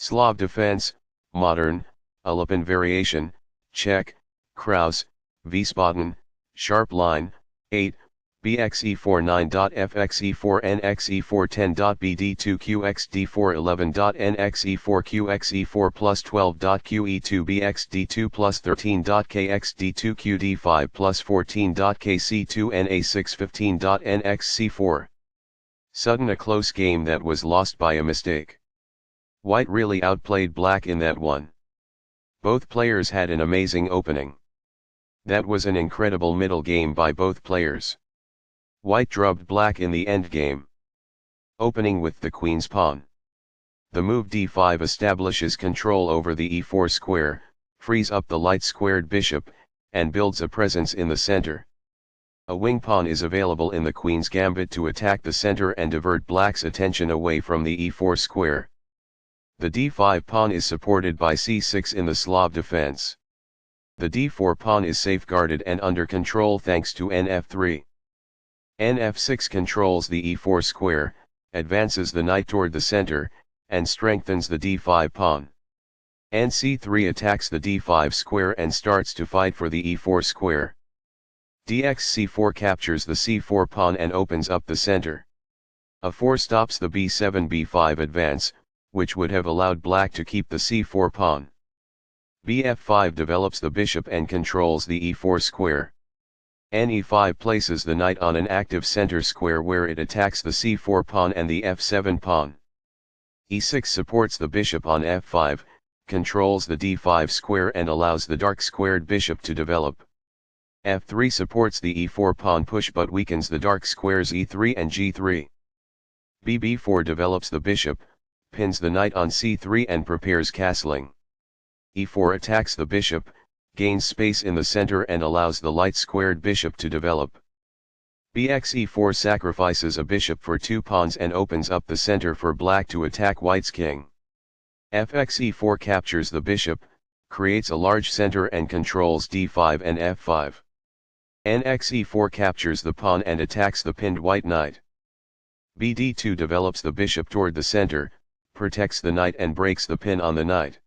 Slav defense, modern, Alapin variation, Czech, Krause, Wiesbaden, sharp line, 8, BXE4 9.FXE4NXE410.BD2QXD411.NXE4QXE4 plus 12.QE2BXD2 plus 13.KXD2QD5 plus 14.KC2NA615.NXC4. Sudden a close game that was lost by a mistake. White really outplayed black in that one. Both players had an amazing opening. That was an incredible middle game by both players. White drubbed black in the endgame. Opening with the queen's pawn. The move d5 establishes control over the e4 square, frees up the light-squared bishop, and builds a presence in the center. A wing pawn is available in the queen's gambit to attack the center and divert black's attention away from the e4 square. The d5 pawn is supported by c6 in the Slav defense. The d4 pawn is safeguarded and under control thanks to nf3. nf6 controls the e4 square, advances the knight toward the center, and strengthens the d5 pawn. nc3 attacks the d5 square and starts to fight for the e4 square. dxc4 captures the c4 pawn and opens up the center. a4 stops the b7-b5 advance, which would have allowed black to keep the c4 pawn. bf5 develops the bishop and controls the e4 square. ne5 places the knight on an active center square where it attacks the c4 pawn and the f7 pawn. e6 supports the bishop on f5, controls the d5 square and allows the dark-squared bishop to develop. f3 supports the e4 pawn push but weakens the dark squares e3 and g3. bb4 develops the bishop, pins the knight on c3 and prepares castling. e4 attacks the bishop, gains space in the center and allows the light-squared bishop to develop. bxe4 sacrifices a bishop for 2 pawns and opens up the center for black to attack white's king. fxe4 captures the bishop, creates a large center and controls d5 and f5. nxe4 captures the pawn and attacks the pinned white knight. bd2 develops the bishop toward the center, protects the knight and breaks the pin on the knight.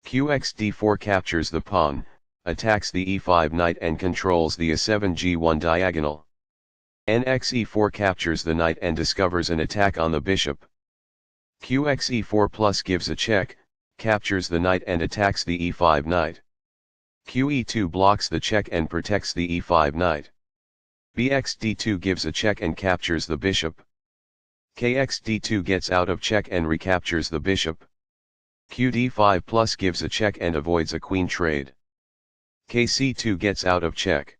qxd4 captures the pawn, attacks the e5 knight and controls the a7-g1 diagonal. nxe4 captures the knight and discovers an attack on the bishop. qxe4 plus gives a check, captures the knight and attacks the e5 knight. qe2 blocks the check and protects the e5 knight. bxd2 gives a check and captures the bishop. kxd2 gets out of check and recaptures the bishop. qd5 plus gives a check and avoids a queen trade. kc2 gets out of check.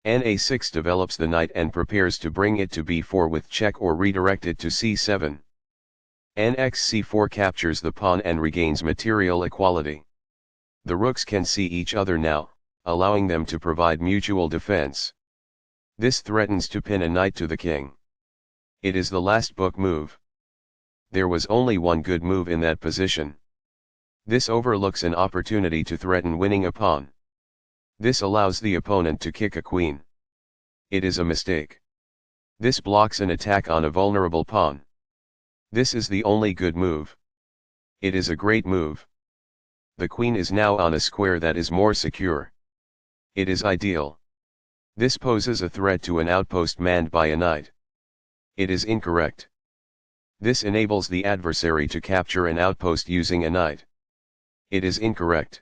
na6 develops the knight and prepares to bring it to b4 with check or redirect it to c7. nxc4 captures the pawn and regains material equality. The rooks can see each other now, allowing them to provide mutual defense. This threatens to pin a knight to the king. It is the last book move. There was only one good move in that position. This overlooks an opportunity to threaten winning a pawn. This allows the opponent to kick a queen. It is a mistake. This blocks an attack on a vulnerable pawn. This is the only good move. It is a great move. The queen is now on a square that is more secure. It is ideal. This poses a threat to an outpost manned by a knight. It is incorrect. This enables the adversary to capture an outpost using a knight. It is incorrect.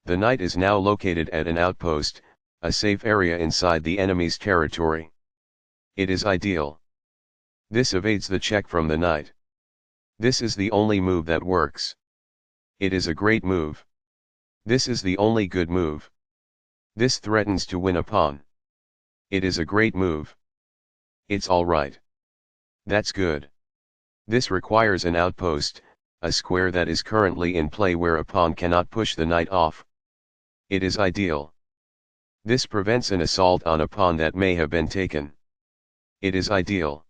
The knight is now located at an outpost, a safe area inside the enemy's territory. It is ideal. This evades the check from the knight. This is the only move that works. It is a great move. This is the only good move. This threatens to win a pawn. It is a great move. It's alright. That's good. This requires an outpost, a square that is currently in play where a pawn cannot push the knight off. It is ideal. This prevents an assault on a pawn that may have been taken. It is ideal.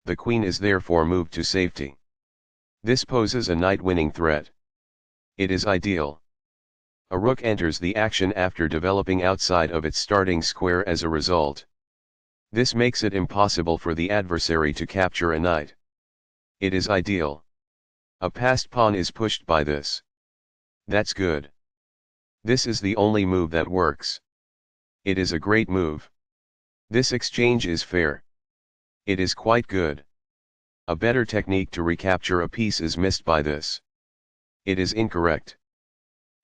The queen is therefore moved to safety. This poses a knight-winning threat. It is ideal. A rook enters the action after developing outside of its starting square as a result. This makes it impossible for the adversary to capture a knight. It is ideal. A passed pawn is pushed by this. That's good. This is the only move that works. It is a great move. This exchange is fair. It is quite good. A better technique to recapture a piece is missed by this. It is incorrect.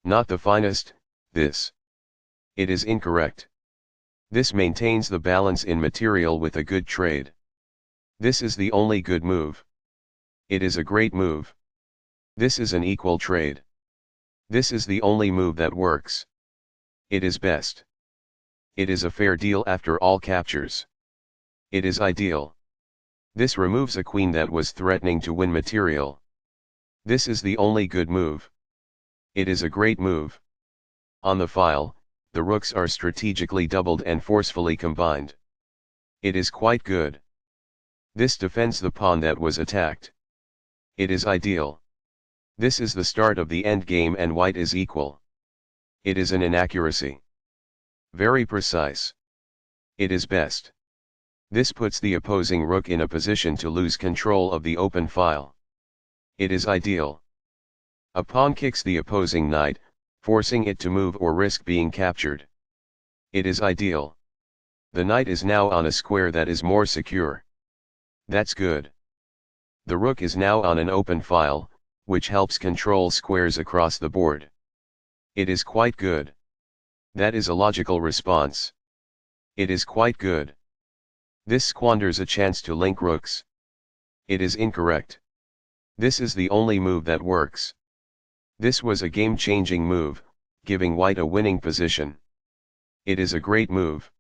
Not the finest, this. It is incorrect. This maintains the balance in material with a good trade. This is the only good move. It is a great move. This is an equal trade. This is the only move that works. It is best. It is a fair deal after all captures. It is ideal. This removes a queen that was threatening to win material. This is the only good move. It is a great move. On the file, the rooks are strategically doubled and forcefully combined. It is quite good. This defends the pawn that was attacked. It is ideal. This is the start of the endgame and white is equal. It is an inaccuracy. Very precise. It is best. This puts the opposing rook in a position to lose control of the open file. It is ideal. A pawn kicks the opposing knight, forcing it to move or risk being captured. It is ideal. The knight is now on a square that is more secure. That's good. The rook is now on an open file, which helps control squares across the board. It is quite good. That is a logical response. It is quite good. This squanders a chance to link rooks. It is incorrect. This is the only move that works. This was a game-changing move, giving white a winning position. It is a great move.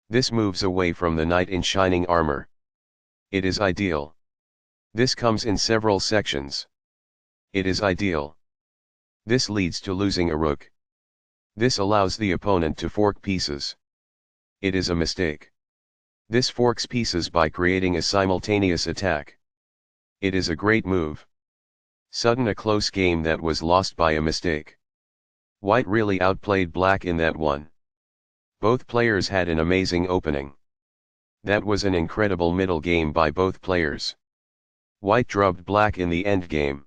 This moves away from the knight in shining armor. It is ideal. This comes in several sections. It is ideal. This leads to losing a rook. This allows the opponent to fork pieces. It is a mistake. This forks pieces by creating a simultaneous attack. It is a great move. Sudden a close game that was lost by a mistake. White really outplayed black in that one. Both players had an amazing opening. That was an incredible middle game by both players. White drubbed black in the endgame.